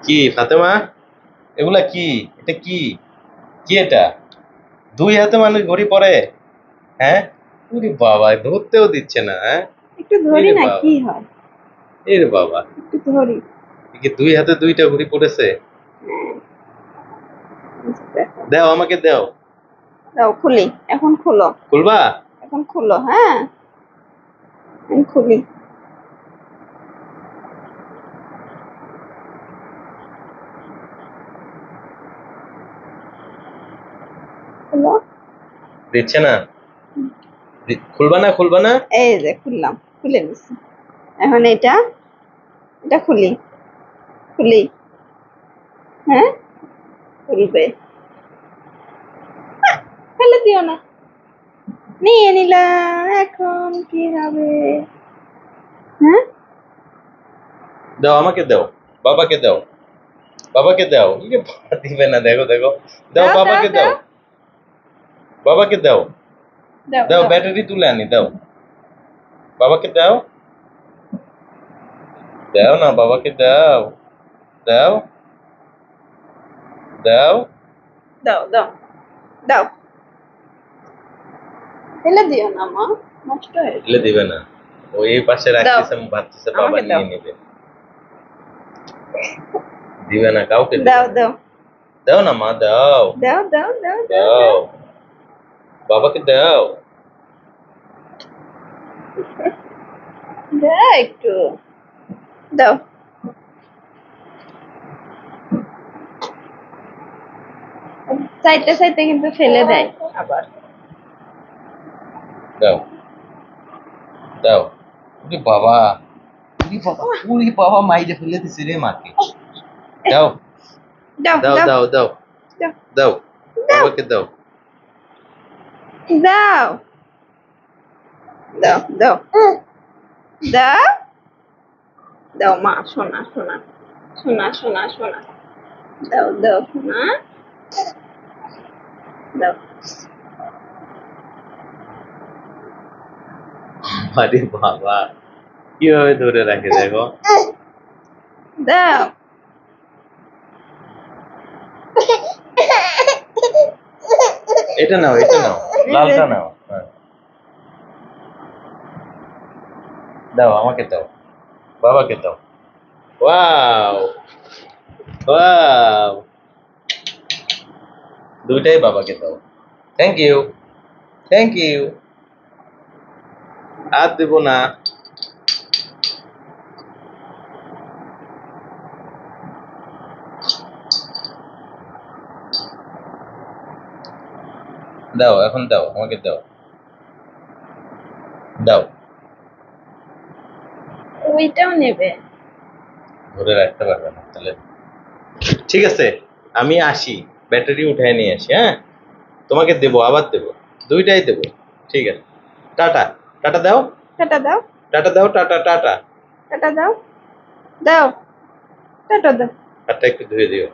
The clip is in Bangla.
কি ফাতেমা, এগুলা কি? এটা কি? কি এটা? দুই হাতে মানুষ ঘড়ি পরে? হ্যাঁ, ওরে বাবা, ধরতেও দিচ্ছে না। হ্যাঁ, একটু ধরি এরে না, বাবা, কি হয়? এরে বাবা, একটু ধরি। এ কি দুই হাতে দুইটা ঘড়ি পড়েছে? হ্যাঁ, দেখো। দাও, আমাকে দাও। দাও, খুলি। এখন খুলো। খুলবা? এখন খুলো। হ্যাঁ, আমি খুলি। খুলো। দিচ্ছে না। খুলবা না, খুলবা না? এই যে খুললাম, খুলে নিছি। এখন এটা এটা খুলি। খুলি। হ্যাঁ, খুলবে। ফেলে দিও না। নিয়ে নিলাম, এখন কি হবে? হ্যাঁ, দাও, আমাকে দাও। বাবাকে দাও, বাবাকে দাও। ইয়ে বাবা, দিবে না, দেখো দেখো। দাও, দাও দাও বাবাকে দাও, দাও বাবাকে দাও। দাও দাও, দাও। ব্যাটারি তুলে আনি, দাও। বাবাকে দাও, দাও না, বাবাকে দাও। দাও, দাও। দাও দাও দাও। ফেলে দিও না মা, নষ্ট হয়ে এলে যাবে। দিবে না। ও এই পাশে দাও, রাখতেছে, ভাবতেছে বাবা আমাকে দাও। নিয়ে নেবে। দিবে না, কাউকে দিবে দাও না। দাও দাও না মা, দাও। দাও দাও দাও দাও দাও, দাও। বাবাকে দাও। দাও একটু। দাও। চাইতে চাইতে কিন্তু ফেলে দেয় আবার। দাও, দাও। ওরে বাবা, ওরে বাবা, ওরে বাবা, মাইরে ফেলে দিছে রে মাকে। দাও, দাও দাও, দাও দাও, দাও। দাও দাও, দাও বাবাকে দাও। দাও দাও দাও দাও দাও মা, সোনা সোনা সোনা সোনা সোনা। দাও দাও সোনা, দাও। আরে বাবা, কিভাবে ধরে রাখে দেখো। দাও। এটা নাও, এটা নাও, লালটা নাও। হ্যাঁ, দাও, আমাকে দাও, বাবাকে দাও। ওয়াও, ওয়াও, দুইটাই বাবাকে দাও। Thank you, thank you. আর দেব না। দাও, এখন দাও, আমাকে দাও। দাও। ওইটাও নেবে? ধরে রাখতে পারবে না তাহলে। ঠিক আছে, আমি আসি, ব্যাটারি উঠায় নিয়ে আসি। হ্যাঁ, তোমাকে দেবো, আবার দেবো, দুইটাই দেবো। ঠিক আছে, টাটা। টাটা দাও, টাটা দাও। টাটা দাও, টাটা, টাটা। টাটা দাও। দাও। টাটা দাও। হাতটা একটু ধুয়ে দিও।